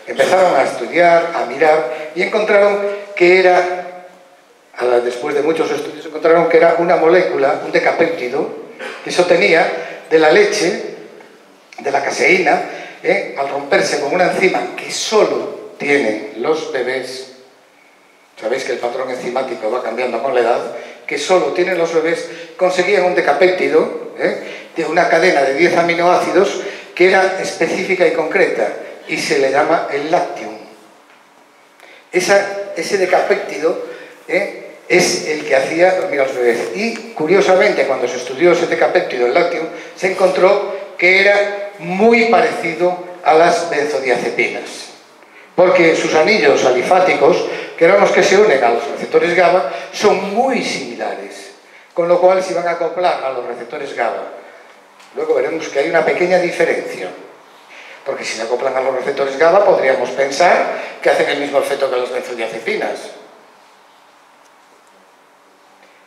Empezaron a estudiar, a mirar y encontraron que era, después de muchos estudios, encontraron que era una molécula, un decapéptido, que se obtenía de la leche, de la caseína, al romperse con una enzima que solo tienen los bebés. Sabéis que el patrón enzimático va cambiando con la edad, que solo tienen los bebés, conseguían un decapéptido de una cadena de 10 aminoácidos que era específica y concreta y se le llama el lactium. Ese decapéptido es el que hacía dormir a los bebés. Y curiosamente, cuando se estudió ese decapéptido, el lactium, se encontró que era muy parecido a las benzodiazepinas, porque sus anillos alifáticos, que eran los que se unen a los receptores GABA, son muy similares, con lo cual se van a acoplar a los receptores GABA. Luego veremos que hay una pequeña diferencia, porque si se acoplan a los receptores GABA podríamos pensar que hacen el mismo efecto que las benzodiazepinas.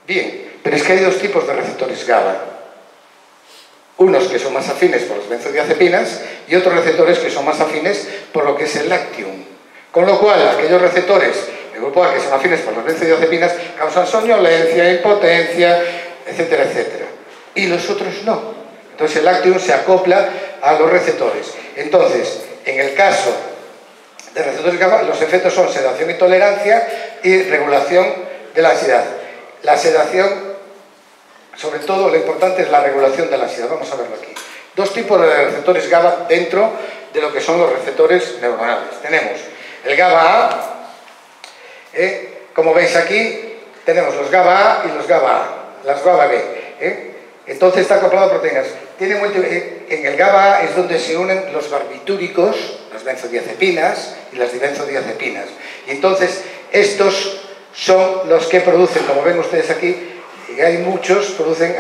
Bien, pero es que hay dos tipos de receptores GABA. Unos que son más afines por las benzodiazepinas y otros receptores que son más afines por lo que es el lactium. Con lo cual, aquellos receptores, el grupo A, que son afines por las benzodiazepinas, causan somnolencia, impotencia, etcétera, etcétera. Y los otros no. Entonces el lactium se acopla a los receptores. Entonces, en el caso de receptores GABA, los efectos son sedación y tolerancia y regulación de la ansiedad. La sedación, sobre todo, lo importante es la regulación de la ansiedad. Vamos a verlo aquí. Dos tipos de receptores GABA dentro de lo que son los receptores neuronales. Tenemos el GABA A, como veis aquí, tenemos los GABA A y los GABA A, las GABA B. Entonces está acoplado a proteínas. En el GABA A es donde se unen los barbitúricos, las benzodiazepinas y las dibenzodiazepinas. Y entonces estos son los que producen, como ven ustedes aquí, y hay muchos, producen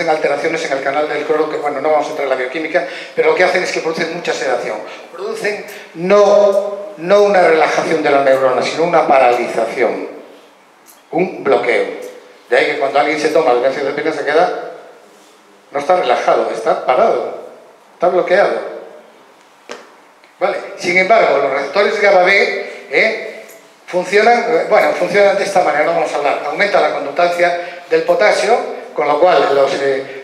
alteraciones en el canal del cloro, que bueno, no vamos a entrar en la bioquímica, pero lo que hacen es que producen mucha sedación. Producen no una relajación de la neurona, sino una paralización, un bloqueo. De ahí que cuando alguien se toma las benzodiazepinas se queda, no está relajado, está parado, está bloqueado. ¿Vale? Sin embargo, los receptores GABA B funcionan de esta manera, no vamos a hablar. Aumenta la conductancia del potasio, con lo cual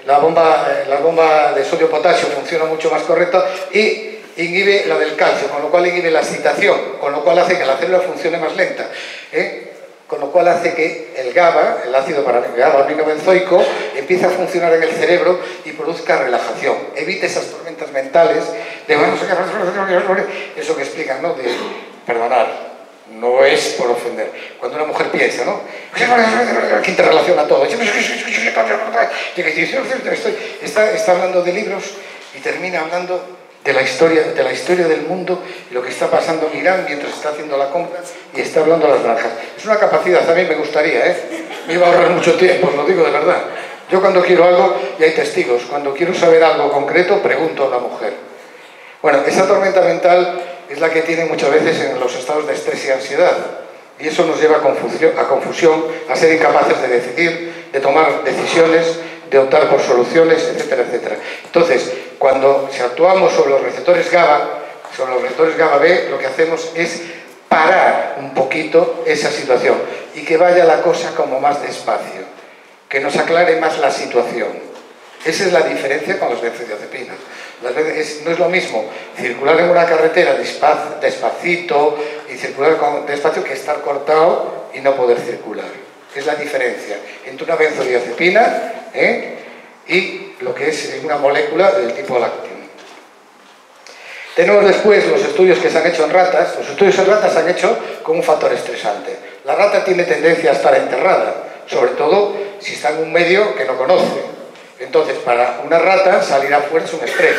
la bomba de sodio-potasio funciona mucho más correcta y inhibe la del calcio, con lo cual inhibe la excitación, con lo cual hace que la célula funcione más lenta, con lo cual hace que el GABA, el ácido GABA-aminobenzoico, empiece a funcionar en el cerebro y produzca relajación, evite esas tormentas mentales de eso que explican, ¿no? De perdonar. No es por ofender. Cuando una mujer piensa, ¿no? ¿Quién te relaciona todo? Está hablando de libros y termina hablando de la historia del mundo y lo que está pasando en Irán mientras está haciendo la compra y está hablando de las naranjas. Es una capacidad, a mí me gustaría, me iba a ahorrar mucho tiempo, os lo digo de verdad. Yo cuando quiero algo, y hay testigos, cuando quiero saber algo concreto, pregunto a una mujer. Bueno, esa tormenta mental es la que tienen muchas veces en los estados de estrés y ansiedad. Y eso nos lleva a confusión, a ser incapaces de decidir, de tomar decisiones, de optar por soluciones, etcétera, etcétera. Entonces, cuando actuamos sobre los receptores GABA B, lo que hacemos es parar un poquito esa situación y que vaya la cosa como más despacio. que nos aclare más la situación. Esa es la diferencia con las benzodiazepinas. No es lo mismo circular en una carretera despacito y circular despacio que estar cortado y no poder circular. Es la diferencia entre una benzodiazepina y lo que es una molécula del tipo lácteo. Tenemos después los estudios que se han hecho en ratas. Los estudios en ratas se han hecho con un factor estresante. La rata tiene tendencia a estar enterrada, sobre todo si está en un medio que no conoce. Entonces, para una rata, salir afuera es un estrés,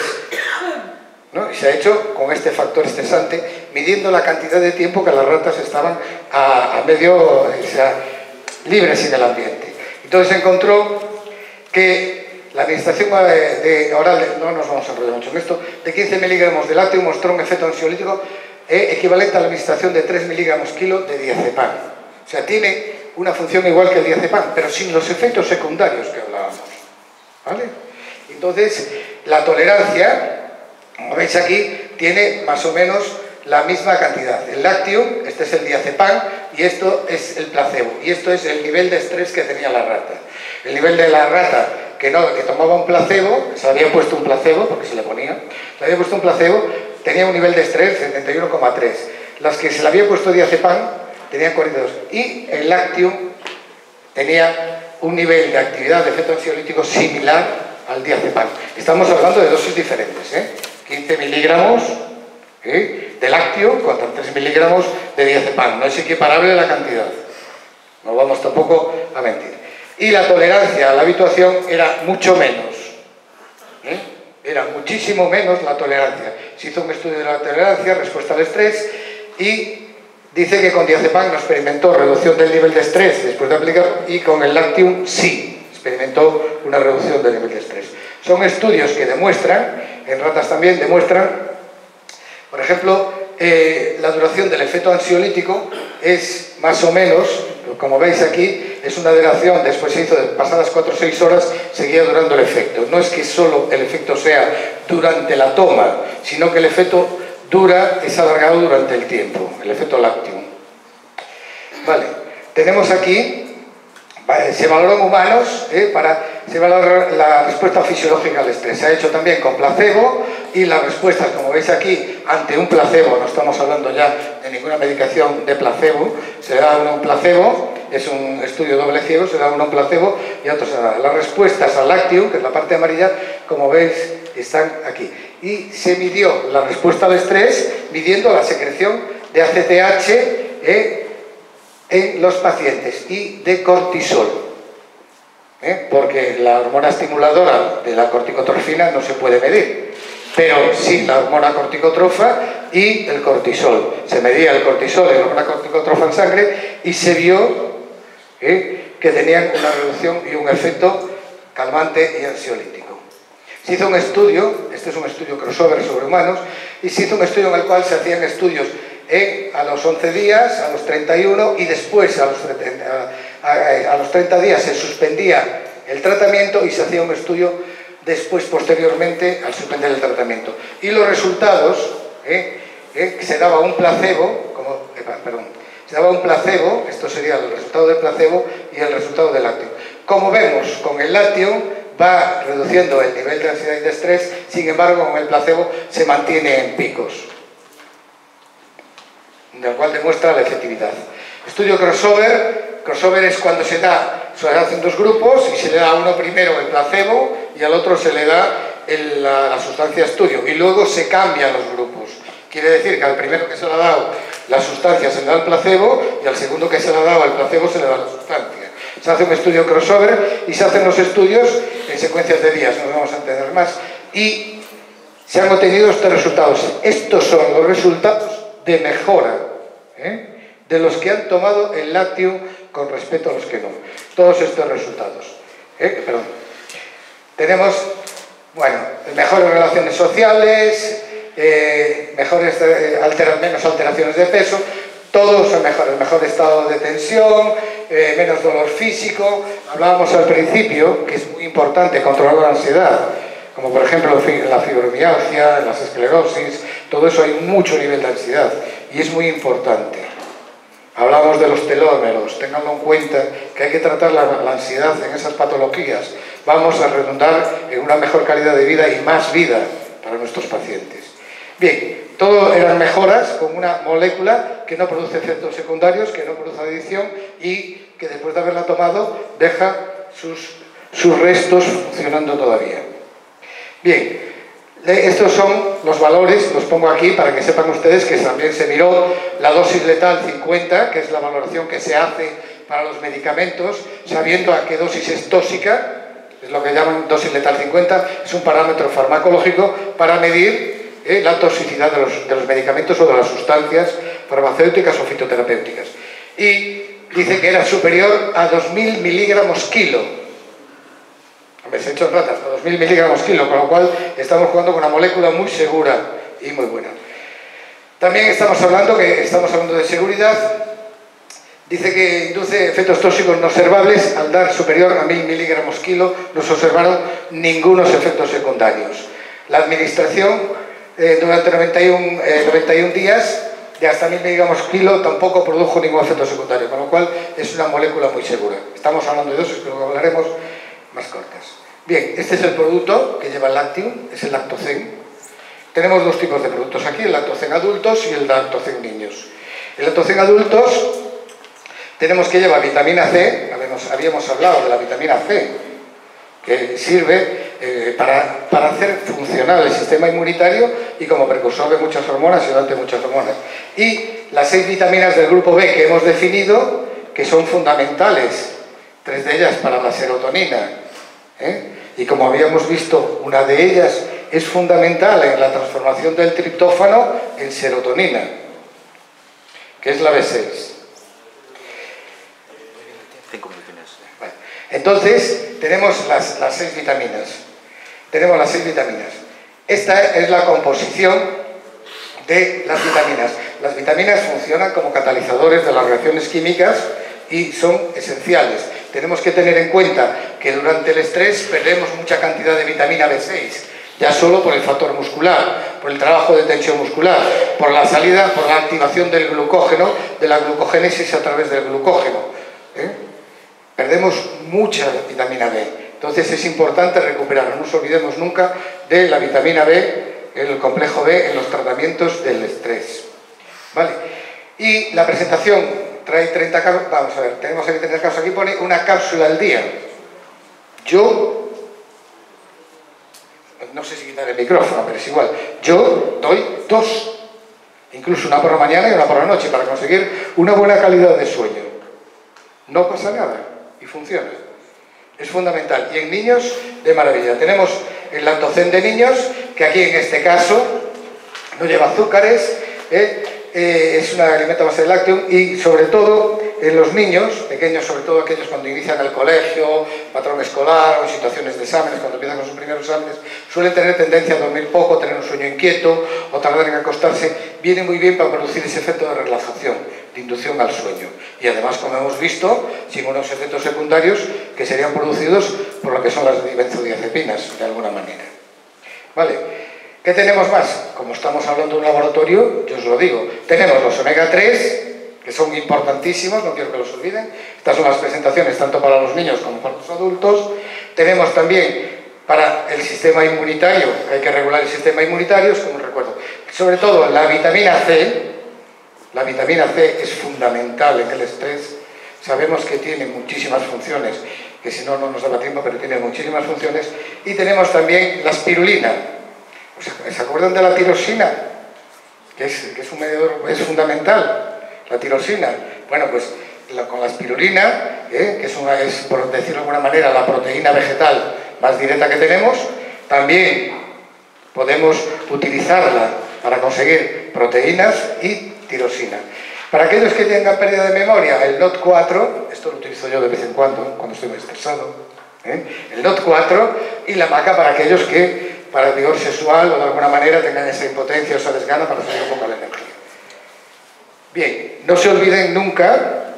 ¿no? Y se ha hecho con este factor estresante, midiendo la cantidad de tiempo que las ratas estaban a medio, o sea, libres en el ambiente. Entonces se encontró que la administración oral, no nos vamos a enrollar mucho en esto, de 15 miligramos de lácteo mostró un efecto ansiolítico equivalente a la administración de 3 miligramos kilo de diazepam. O sea, tiene una función igual que el diazepam, pero sin los efectos secundarios que hablábamos. ¿Vale? Entonces, la tolerancia, como veis aquí, tiene más o menos la misma cantidad. El lácteo, este es el diazepam, y esto es el placebo. Y esto es el nivel de estrés que tenía la rata. El nivel de la rata que tomaba un placebo, se le había puesto un placebo, porque se le ponía, le había puesto un placebo, tenía un nivel de estrés de 71,3. Las que se le había puesto diazepam tenían 42. Y el lácteo tenía un nivel de actividad de efecto ansiolítico similar al diazepam. Estamos hablando de dosis diferentes, 15 miligramos de lácteo contra 3 miligramos de diazepam. No es equiparable la cantidad. No vamos tampoco a mentir. Y la tolerancia a la habituación era mucho menos. Era muchísimo menos la tolerancia. Se hizo un estudio de la tolerancia, respuesta al estrés, y dice que con diazepam no experimentó reducción del nivel de estrés después de aplicar, y con el Lactium sí experimentó una reducción del nivel de estrés. Son estudios que demuestran, en ratas también demuestran, por ejemplo, la duración del efecto ansiolítico es más o menos, como veis aquí, es una duración, después se hizo de pasadas 4 o 6 horas, seguía durando el efecto. No es que solo el efecto sea durante la toma, sino que el efecto es alargado durante el tiempo, el efecto Lactium. Vale, tenemos aquí, se valoró en humanos, se valora la respuesta fisiológica al estrés. Se ha hecho también con placebo, y las respuestas, como veis aquí, ante un placebo, no estamos hablando ya de ninguna medicación de placebo, se da uno un placebo, es un estudio doble ciego, se da uno un placebo y a otro se da. Las respuestas al Lactium, que es la parte amarilla, como veis, están aquí. Y se midió la respuesta al estrés midiendo la secreción de ACTH en los pacientes y de cortisol, porque la hormona estimuladora de la corticotrofina no se puede medir, pero sí la hormona corticotrofa y el cortisol. Se medía el cortisol y la hormona corticotrofa en sangre y se vio que tenían una reducción y un efecto calmante y ansiolítico. Se hizo un estudio, este es un estudio crossover sobre humanos, y se hizo un estudio en el cual se hacían estudios a los 11 días, a los 31 y después a los 30 días se suspendía el tratamiento y se hacía un estudio después, posteriormente, al suspender el tratamiento. Y los resultados, se daba un placebo, se daba un placebo, esto sería el resultado del placebo y el resultado del lácteo. Como vemos, con el lácteo va reduciendo el nivel de ansiedad y de estrés, sin embargo, con el placebo se mantiene en picos, del cual demuestra la efectividad. Estudio crossover. Crossover es cuando se hacen dos grupos y se le da a uno primero el placebo y al otro se le da la sustancia estudio, y luego se cambian los grupos. Quiere decir que al primero que se le ha dado la sustancia se le da el placebo, y al segundo que se le ha dado el placebo se le da la sustancia. Se hace un estudio crossover y se hacen los estudios en secuencias de días, no vamos a entender más, y se han obtenido estos resultados. Estos son los resultados de mejora de los que han tomado el Lactium con respecto a los que no. Todos estos resultados. Tenemos, bueno, mejores relaciones sociales, menos alteraciones de peso, todos son mejores, mejor estado de tensión, menos dolor físico. Hablábamos al principio que es muy importante controlar la ansiedad, como por ejemplo la fibromialgia, las esclerosis, todo eso hay mucho nivel de ansiedad y es muy importante. Hablamos de los telómeros, ténganlo en cuenta que hay que tratar la ansiedad en esas patologías. Vamos a redundar en una mejor calidad de vida y más vida para nuestros pacientes. Bien, todo eran mejoras con una molécula que no produce efectos secundarios, que no produce adicción y que después de haberla tomado deja sus restos funcionando todavía. Bien. Estos son los valores, los pongo aquí para que sepan ustedes que también se miró la dosis letal 50, que es la valoración que se hace para los medicamentos, sabiendo a qué dosis es tóxica, es lo que llaman dosis letal 50, es un parámetro farmacológico para medir la toxicidad de los medicamentos o de las sustancias farmacéuticas o fitoterapéuticas. Y dice que era superior a 2000 miligramos kilo. Se ha hecho en ratas, a 2000 miligramos kilo, con lo cual estamos jugando con una molécula muy segura y muy buena. También estamos hablando de seguridad. Dice que induce efectos tóxicos no observables. Al dar superior a 1000 miligramos kilo no se observaron ningunos efectos secundarios. La administración durante 91 días de hasta 1000 miligramos kilo tampoco produjo ningún efecto secundario, con lo cual es una molécula muy segura. Estamos hablando de dosis que luego hablaremos más cortas. Bien, este es el producto que lleva el Lactium, es el Lactocen. Tenemos dos tipos de productos aquí, el Lactocen adultos y el Lactocen niños. El Lactocen adultos tenemos que lleva vitamina C, habíamos hablado de la vitamina C, que sirve para hacer funcionar el sistema inmunitario y como precursor de muchas hormonas y de muchas hormonas. Y las 6 vitaminas del grupo B que hemos definido, que son fundamentales, 3 de ellas para la serotonina, y como habíamos visto, una de ellas es fundamental en la transformación del triptófano en serotonina, que es la B6. Bueno, entonces tenemos las 6 vitaminas. Tenemos las 6 vitaminas. Esta es la composición de las vitaminas. Las vitaminas funcionan como catalizadores de las reacciones químicas y son esenciales. Tenemos que tener en cuenta que durante el estrés perdemos mucha cantidad de vitamina B6, ya solo por el factor muscular, por el trabajo de tensión muscular, por la activación del glucógeno, de la glucogénesis a través del glucógeno. Perdemos mucha vitamina B. Entonces es importante recuperarla. No nos olvidemos nunca de la vitamina B, el complejo B, en los tratamientos del estrés. ¿Vale? Y la presentación trae 30 cápsulas. Vamos a ver, tenemos aquí 30 cápsulas. Aquí pone una cápsula al día. Yo, no sé si quitar el micrófono, pero es igual. Yo doy 2, incluso una por la mañana y una por la noche, para conseguir una buena calidad de sueño. No pasa nada y funciona. Es fundamental. Y en niños, de maravilla. Tenemos el Lactocen de niños, que aquí en este caso no lleva azúcares, es un alimento a base de lácteo y sobre todo en los niños pequeños, sobre todo aquellos cuando inician el colegio, patrón escolar o en situaciones de exámenes, cuando empiezan con sus primeros exámenes, suelen tener tendencia a dormir poco, tener un sueño inquieto o tardar en acostarse. Viene muy bien para producir ese efecto de relajación, de inducción al sueño. Y además, como hemos visto, sin unos efectos secundarios que serían producidos por lo que son las benzodiazepinas, de alguna manera. ¿Vale? ¿Qué tenemos más? Como estamos hablando de un laboratorio, yo os lo digo, tenemos los omega 3, que son importantísimos, no quiero que los olviden. Estas son las presentaciones tanto para los niños como para los adultos. Tenemos también para el sistema inmunitario, que hay que regular el sistema inmunitario, es como recuerdo. Sobre todo la vitamina C. La vitamina C es fundamental en el estrés. Sabemos que tiene muchísimas funciones, que si no, no nos daba tiempo, pero tiene muchísimas funciones. Y tenemos también la espirulina. ¿Se acuerdan de la tirosina? Que es un medidor, es fundamental, la tirosina. Bueno, pues con la espirulina, que es, por decirlo de alguna manera, la proteína vegetal más directa que tenemos, también podemos utilizarla para conseguir proteínas y tirosina. Para aquellos que tengan pérdida de memoria, el NOT4, esto lo utilizo yo de vez en cuando estoy muy estresado, el NOT4 y la maca para aquellos que para el vigor sexual o de alguna manera tengan esa impotencia o esa desgana para salir un poco la energía. Bien, no se olviden nunca,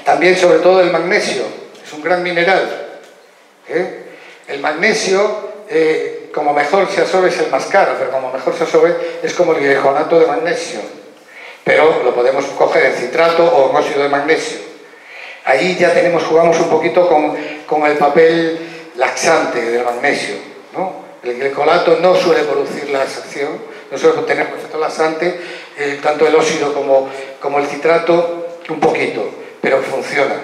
también sobre todo el magnesio, es un gran mineral. El magnesio, como mejor se absorbe es el más caro, pero como mejor se absorbe es como el gliconato de magnesio. pero lo podemos coger en citrato o en óxido de magnesio. Ahí ya jugamos un poquito con el papel laxante del magnesio, ¿no? El glicolato no suele producir laxación, no suele tener efecto laxante, tanto el óxido como el citrato, un poquito, pero funciona,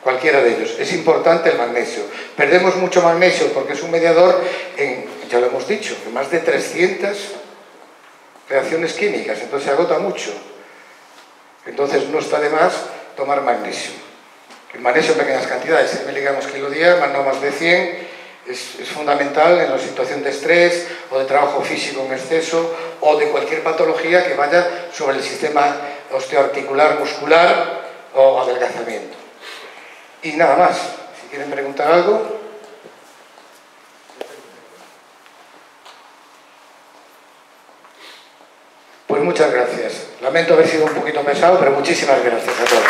cualquiera de ellos. Es importante el magnesio. Perdemos mucho magnesio porque es un mediador ya lo hemos dicho, en más de 300 reacciones químicas, entonces se agota mucho. Entonces no está de más tomar magnesio. El magnesio en pequeñas cantidades, 6 miligramos kilo día, no más de 100, es fundamental en la situación de estrés o de trabajo físico en exceso o de cualquier patología que vaya sobre el sistema osteoarticular, muscular o adelgazamiento. Y nada más, si quieren preguntar algo. Pues muchas gracias. Lamento haber sido un poquito pesado, pero muchísimas gracias a todos.